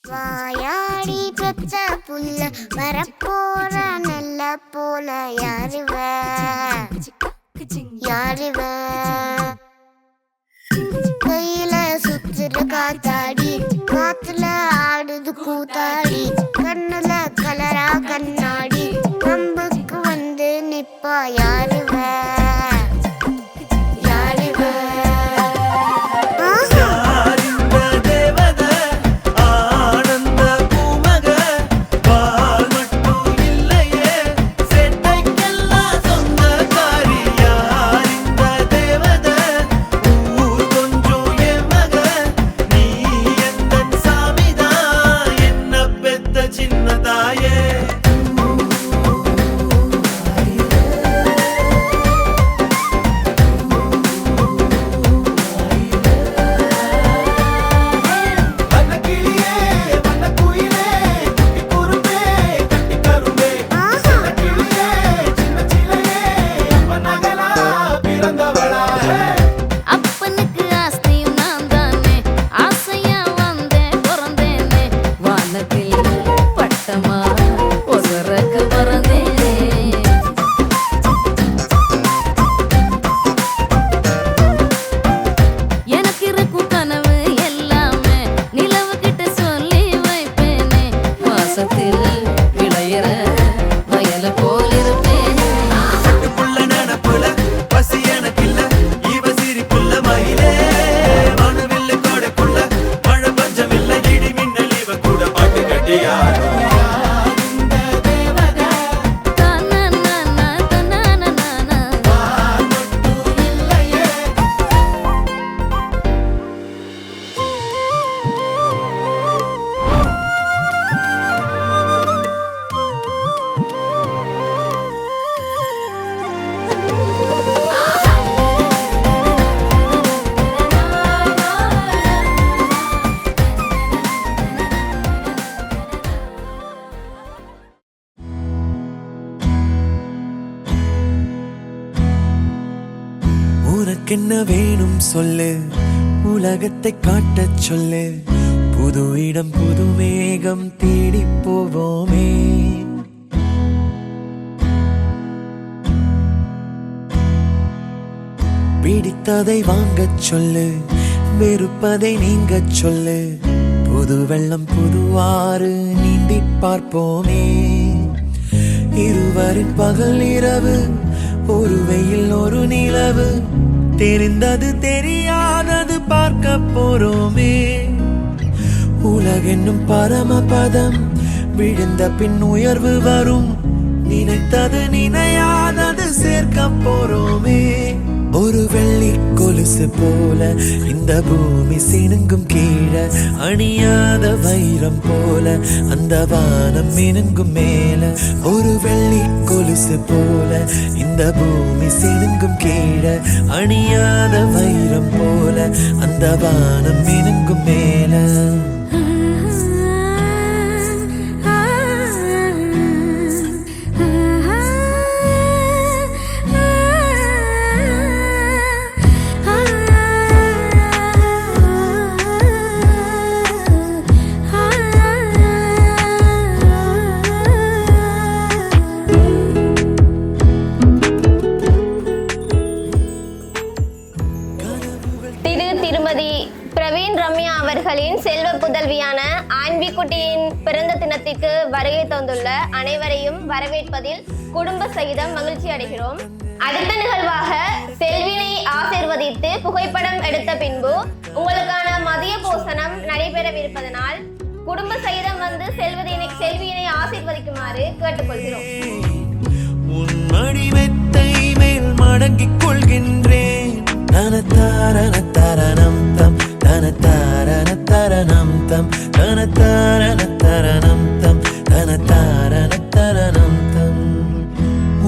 வாயாடி பெற்ற புள்ள வரப்போற நல்ல போல யாருவ யாருவ கையில சுத்துற காத்தாடி காத்துல ஆடுது கூத்தாடி கண்ணுல கலரா கண்ணாடி நம்புக்கு வந்து நிப்பா யாருவ உனக்கென்ன வேணும் சொல்லு, உலகத்தை காட்டச் சொல்லு, புது இடம் புது மேகம் தேடி போவோமே. பிடித்ததை வாங்கச் சொல்லு, வெறுப்பதை நீங்கச் சொல்லு, புது வெள்ளம் புது ஆறு நீந்தி பார்ப்போமே. இருவரின் பகல் இரவு, ஒரு வெயில் ஒரு நிலவு, தெரிந்தது தெரியாதது பார்க்க போறோமே. உலகென்னும் பரமபதம், விழுந்த பின் உயர்வு வரும், நினைத்தது நினையாதது சேர்க்க போறோமே. ஒரு வெள்ளி கொலுசு போல இந்த பூமி சினுங்கும் கீழே, அணியாத வைரம் போல அந்த வானம் மினுங்கும் மேல. ஒரு வெள்ளி கொலுசு போல இந்த பூமி சினுங்கும் கீழே, அணியாத வைரம் போல அந்த வானம் மினுங்கும் மேல. அவர்களின் செல்வ புதல்வியான ஆன்விக்குட்டியின் பிறந்த தினத்திற்கு வருகை தந்துள்ள அனைவரையும் வரவேற்பதில் குடும்ப சகிதம் மகிழ்ச்சி அடைகிறோம். அடுத்த நிகழ்வாக செல்வினை ஆசீர்வதித்து புகைப்படம் எடுத்த பின்பு உங்களுக்கான மதிய போசனம் நடைபெறவிருப்பதனால் குடும்ப சகிதம் வந்து செல்வியினை ஆசீர்வதிக்குமாறு கேட்டுக்கொள்கிறோம். மடங்கிக் கொள்கின்றேன்.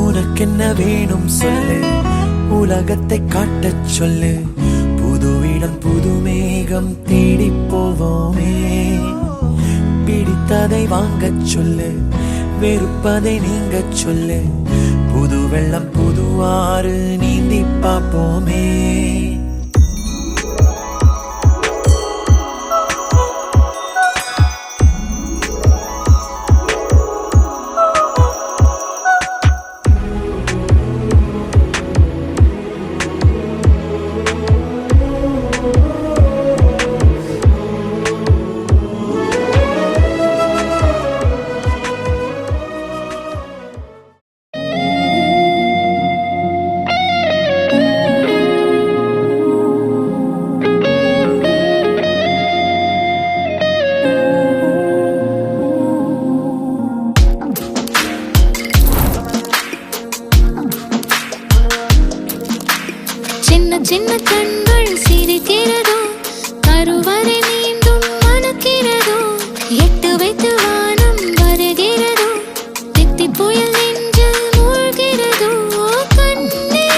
உனக்கென்ன வேணும் சொல்லு, உலகத்தை காட்டச் சொல்லு, புது இடம் புது மேகம் தேடி போவோமே. பிடித்ததை வாங்கச் சொல்லு, வெறுப்பதை நீங்க சொல்லு, புது வெள்ளம் புது ஆறு நீந்தி பார்ப்போமே. சின்ன கண்கள் சிரிக்கிறதோ, கருவறை மீண்டும் மணக்கிறதோ, எட்டு வைத்து வானம் வருகிறதோ, தித்தி புயல் நெஞ்சில் மூழ்கிறதோ. கண்ணே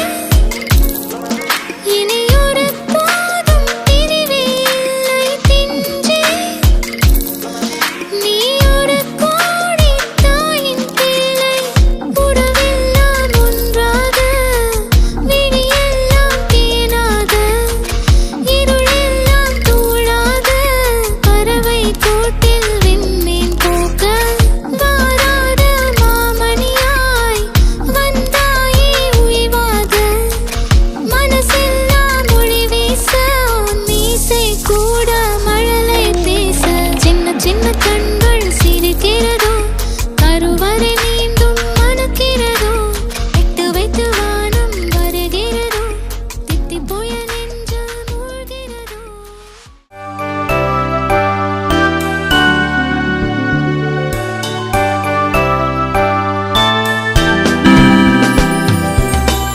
இனி ஒரு போதும் பிரிவே இல்லை தின்றே, நீ ஒரு கோடி தாயின் பிள்ளை, உறவெல்லாம் ஒன்றாக விழியெல்லாம் தேனாக இருளெல்லாம் தூளாக பறவை கூட்டில் விண்மீன் போக்க வாராத மாமணியாய் வந்தாயே உய்வாக மனசெல்லாம் மொழி வீச மீசை கூட மழலை பேச. சின்ன சின்ன கண்கள் சிரிக்கிறதோ, கருவறை மீண்டும் மணக்கிறதோ, எட்டு வைத்து வானம் வருகிறதோ, தித்தி புயல் நெஞ்சில் மூழ்கிறதோ.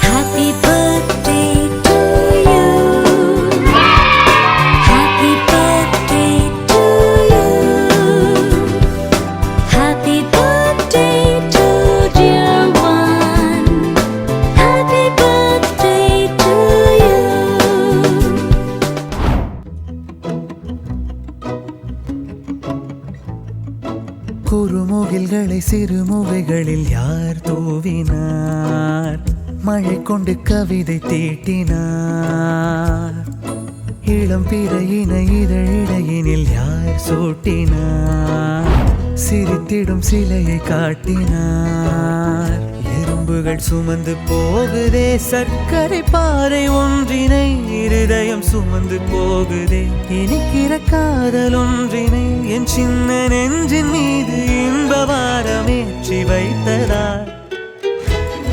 Happy birthday to you. Happy birthday to you. Happy birthday to dear one. Happy birthday to you. குறுமுகில்களை சிறுமுகைகளில் யார் தூவினார், மழை கொண்டு கவிதை தீட்டினார், இளம் பிறையின இதழிடையினில் யார் சூட்டினார், சிரித்திடும் சிலையை காட்டினார். எறும்புகள் சுமந்து போகுதே சர்க்கரை பாறை ஒன்றினை, இருதயம் சுமந்து போகுதே இனிக்கிற காதல் ஒன்றினை, என் சின்ன நெஞ்சின் மீது இன்ப வாரமேற்றி வைத்ததார்.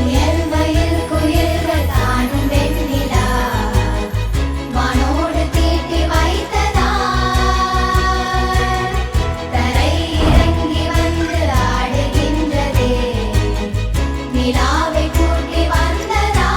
உயர்வையில் குயில்கள் தானும் வெண்ணிலா, வானோடு தீட்டி வைத்ததார். தரை இறங்கி வந்து ஆடுகின்றதே, நிலாவை கூட்டி வந்ததார்.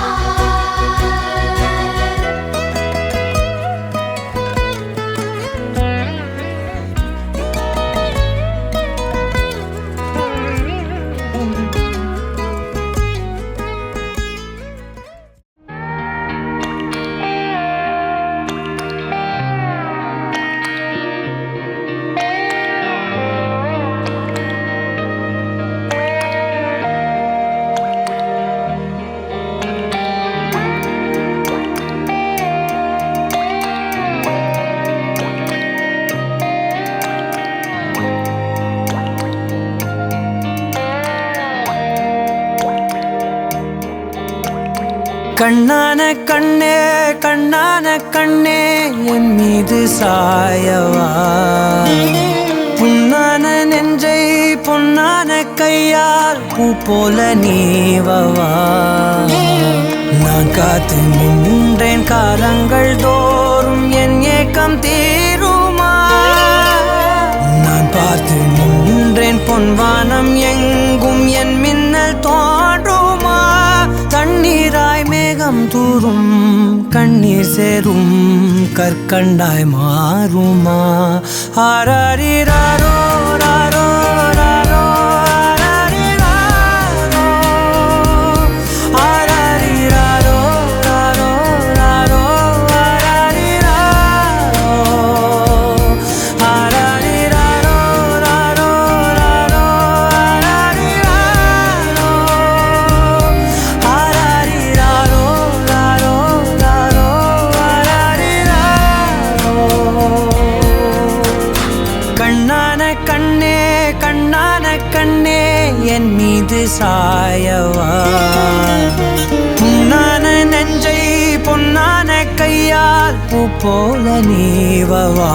கண்ணான கண்ணே கண்ணான கண்ணே என் மீது சாயவா, புண்ணான நெஞ்சை பொன்னான கையால் பூ போல நீவவா. நான் காத்து நின்றேன் காலங்கள் தோறும் என் ஏக்கம் தீருமா, நான் பார்த்து நின்றேன் பொன்வானம் எங்கும் என் மின்னல் தோன்றுமா. தண்ணீராய் மேகம் தூரும் கண்ணீர் சேரும் கற்கண்டாய் மாறுமா. ஆராரிராரோ ராரோ ராரோ ஆராரிராரோ, ஆராரிராரோ ராரோ ராரோ ஆராரிராரோ, ஆராரிராரோ ராரோ ராரோ ஆராரிராரோ. மீது சாயவா பொன்னான நெஞ்சை பொன்னான கையால் பூ போல நீவவா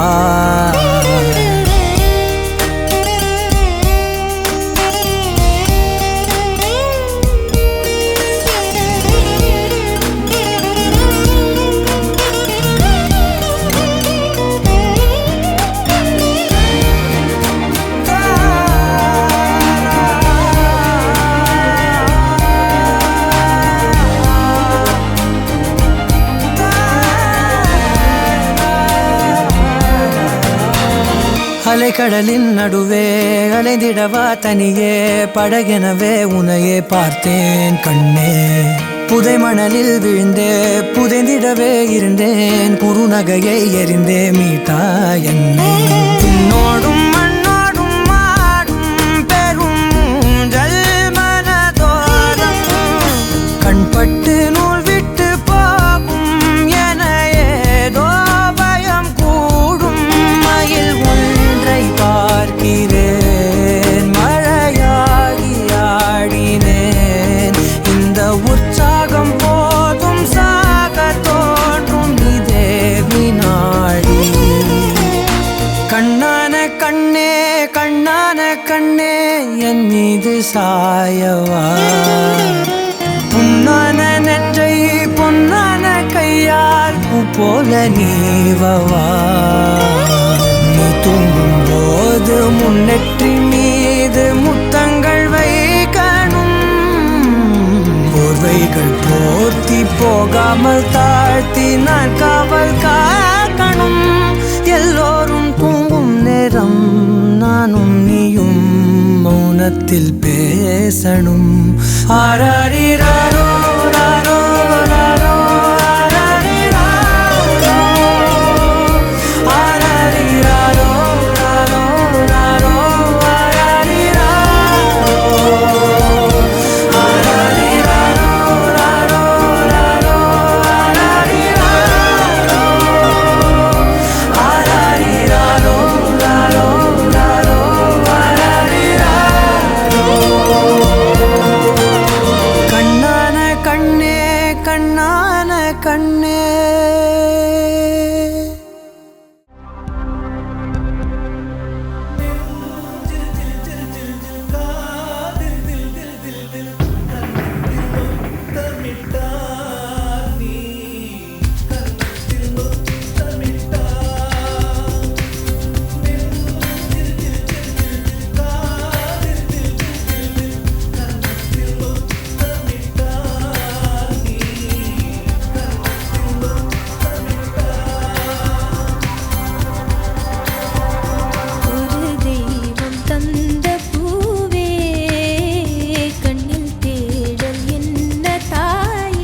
அலைக்கடலின் நடுவே அலைந்திடவா தனியே படகெனவே உனையே பார்த்தேன் கண்ணே புதை மணலில் விழுந்தே புதைந்திடவே இருந்தேன் குறுநகையை எறிந்தே மீட்டா என்னை உன்னோடும் மண்ணோடும் மாடும் பெரும் ஊஞ்சல் மனதோரம் கண்பட்டு நூல் விட்டு போகும் என ஏதோ பயம் கூடும் மயில் பார்க்கிறேன் மழையாகி ஆடினேன் இந்த உற்சாகம் போதும் சாக தோன்றும் இதே வினாடி கண்ணான கண்ணே கண்ணான கண்ணே என் மீது சாயவா பொன்னான நெஞ்சை பொன்னான கையால் பூ போல நீவவா நீ தூங்கும் போது முன்னெற்றி மீது முத்தங்கள் வைக்கணும் போர்வைகள் போர்த்தி போகாமல் தாழ்த்தி நான் காவல் காக்கணும் எல்லோரும் தூங்கும் நேரம் நானும் நீயும் மௌனத்தில் பேசணும் ஆராரிராரோ ராரோ ராரோ கண்ணான கண்ணே தாயே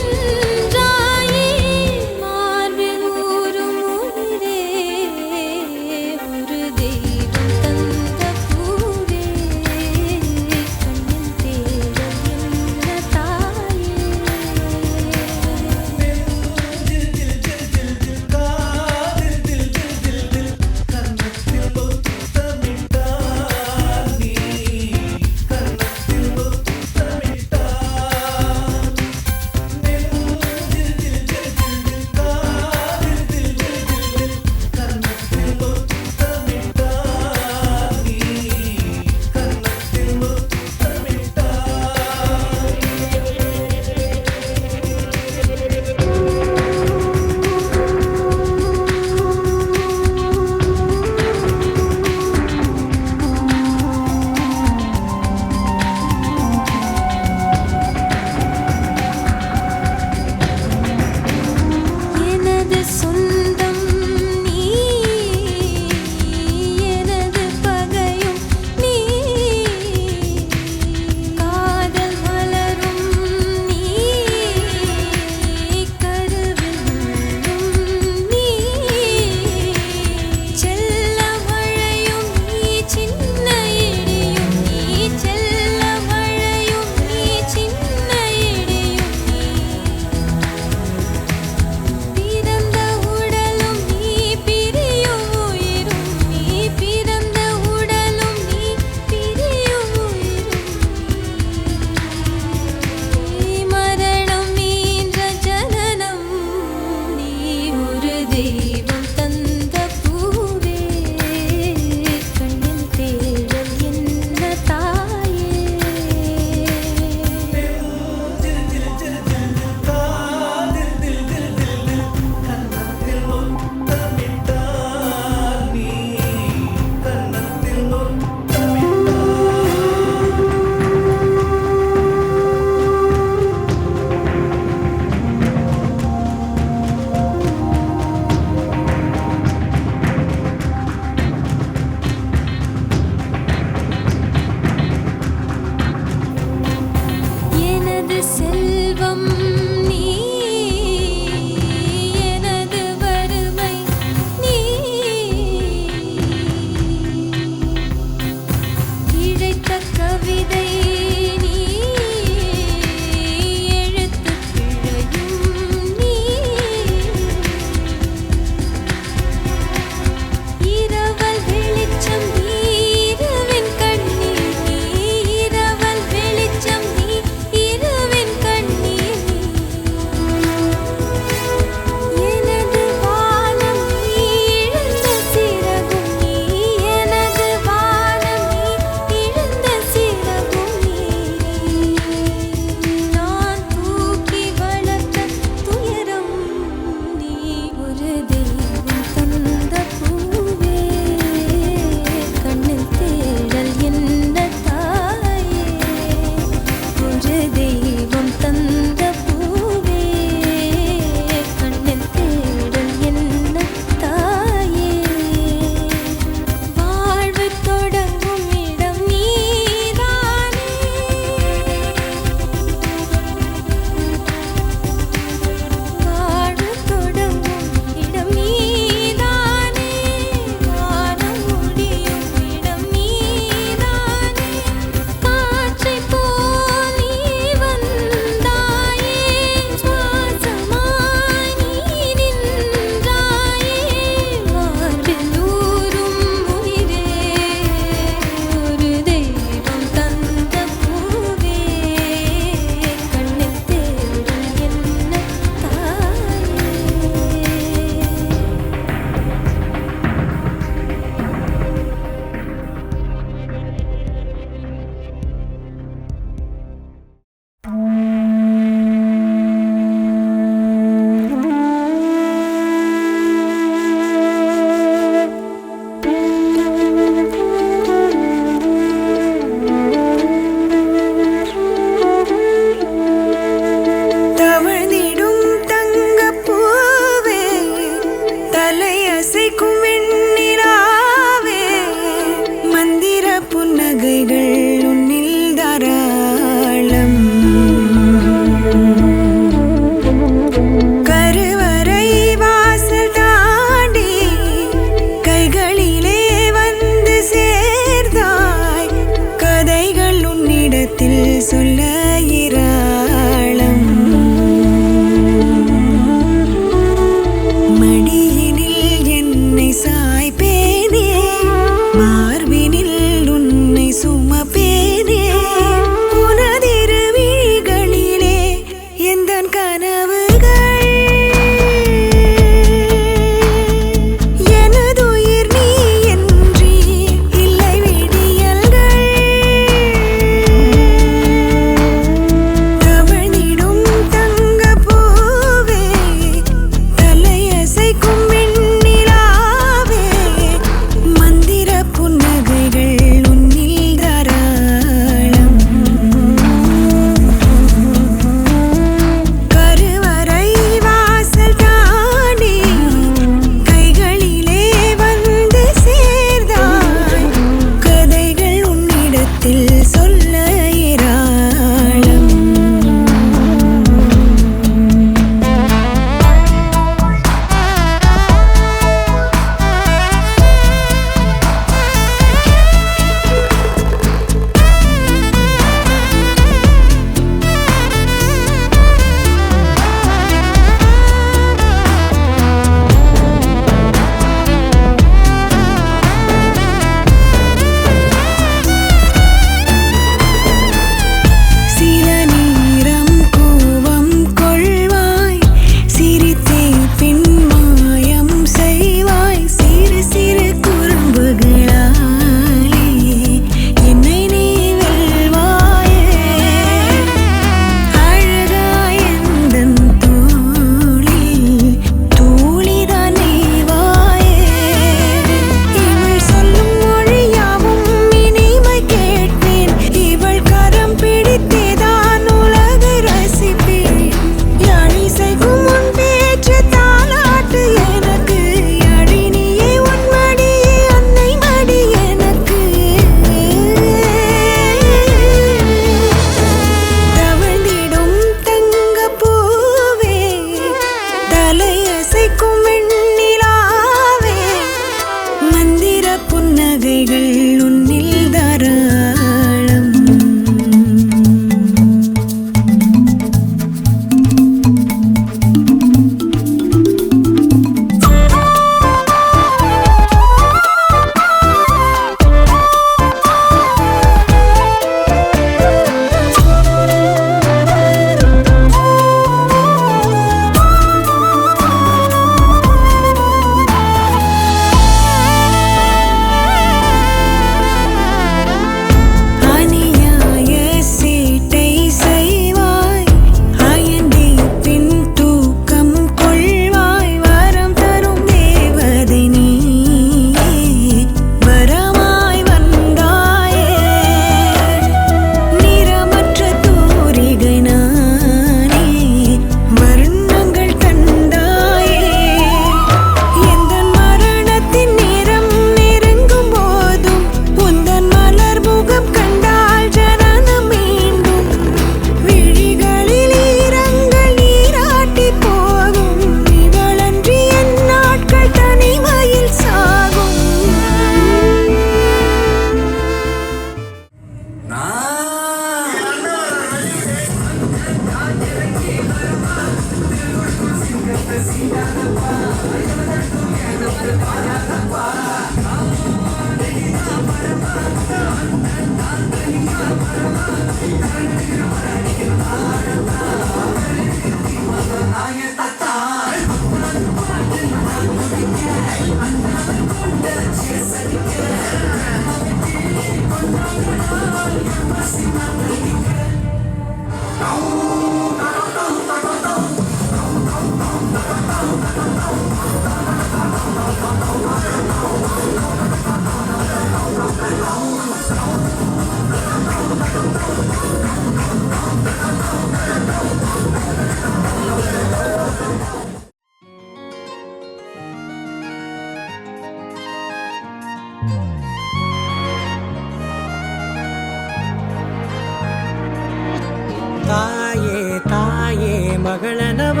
தாயே தாயே மகளனவள்தாய்,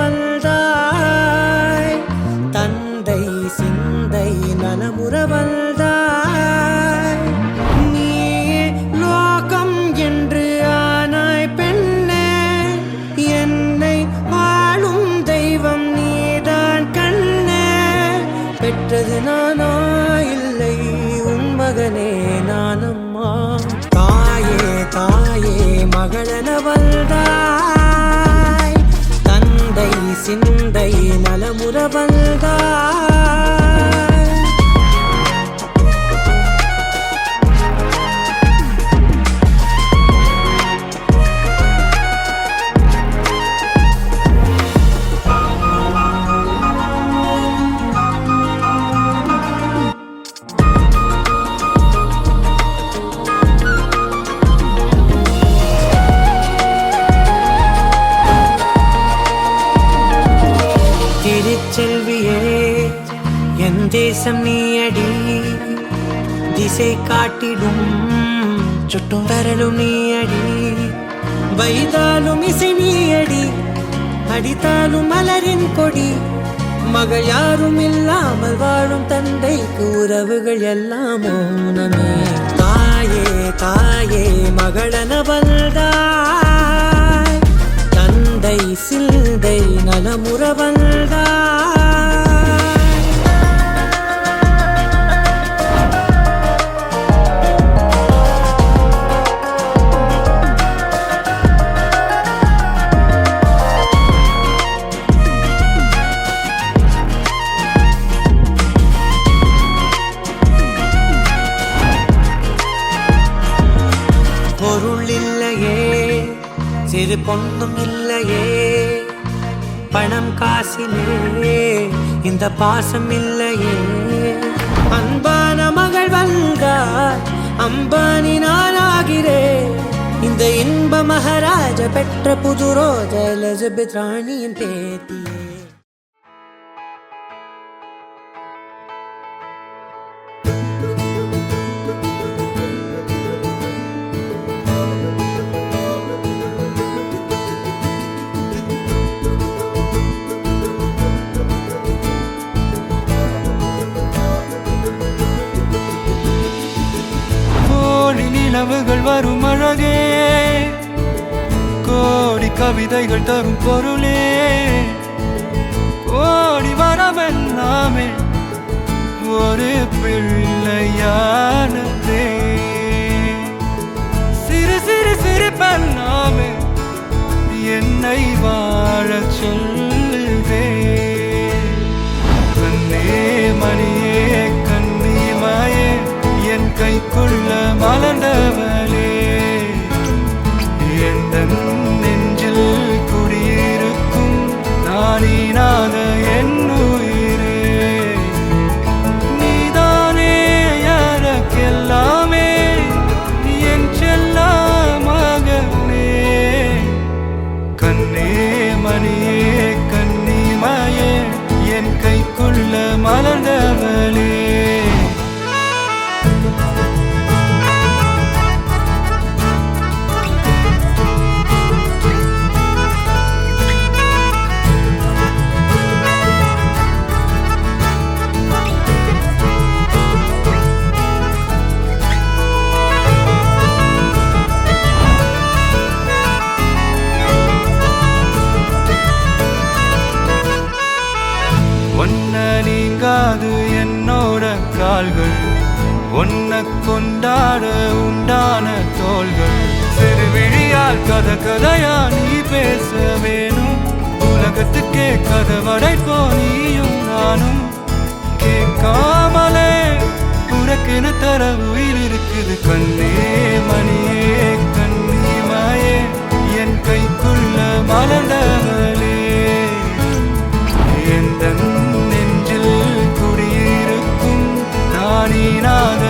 தந்தை சிந்தை நலமுறவள்தாய். நீயே லோகம் என்று ஆனாய் பெண்ணே, என்னை வாழும் தெய்வம் நீதான் கண்ணே. பெற்றது நானா இல்லை உன் மகனே நானம்மா. தாயே தாயே மகளனவள்தாய், தந்தை சிந்தை நலமுறவள்தாய். திருச்செல்வியே என் தேசம் நீயடி, திசை காட்டிடும் சுட்டும் வரலும் நீயடி. வைதாலும் இசை நீயடி, அடித்தாலும் மலரின் கொடி. மகள் யாரும் இல்லாமல் வாழும் தந்தைக்கு உறவுகள் எல்லாம் மௌனமே. தாயே தாயே மகளனவள்தாய், தந்தை சிந்தை நலமுறவள்தாய். பொருள் இல்லையே, சிறு பொண்ணும் இல்லையே, பணம் காசிலே இந்த பாசம் இல்லையே. அன்பான மகள் வந்தார், அம்பானி நானாகிறேன். இந்த இன்ப மகாராஜ பெற்ற புது ரோஜ எலிசபெத் ராணியின் பேத்தியே. நிலவுகள் வரும் அழகே, கோடி கவிதைகள் தரும் பொருளே, கோடி வரவெல்லாமே ஒரு பிள்ளையானதே. சிறு சிறு சிரிப்பெல்லாமே என்னை வாழச் சொல்லுதே. கண்ணே மணியே கண்ணிமாயே என் கைக்குள்ள மலர்ந்தவளே, எந்த நெஞ்சில் குடியிருக்கும் நானீனாக என் உயிரே. நீதானே யாருக்கெல்லாமே என் செல்ல மகனே. கண்ணே மணியே கண்ணிமாயே என் கைக்குள்ள மலர்ந்தவளே. நீங்காது என்னோட கால்கள், ஒன்ன கொண்டாட உண்டான தோள்கள். சிறு விழியால் கதை கதையா நீ பேச வேணும், உலகத்துக்கே கதை வடைப்போ நீயும் நானும். கேட்காமலே உனக்கென தர உயிர் இருக்குது. கண்ணே மணியே கண் மலர்ந்தவளே எந்த நெஞ்சில் குடியிருக்கும் நானீனாக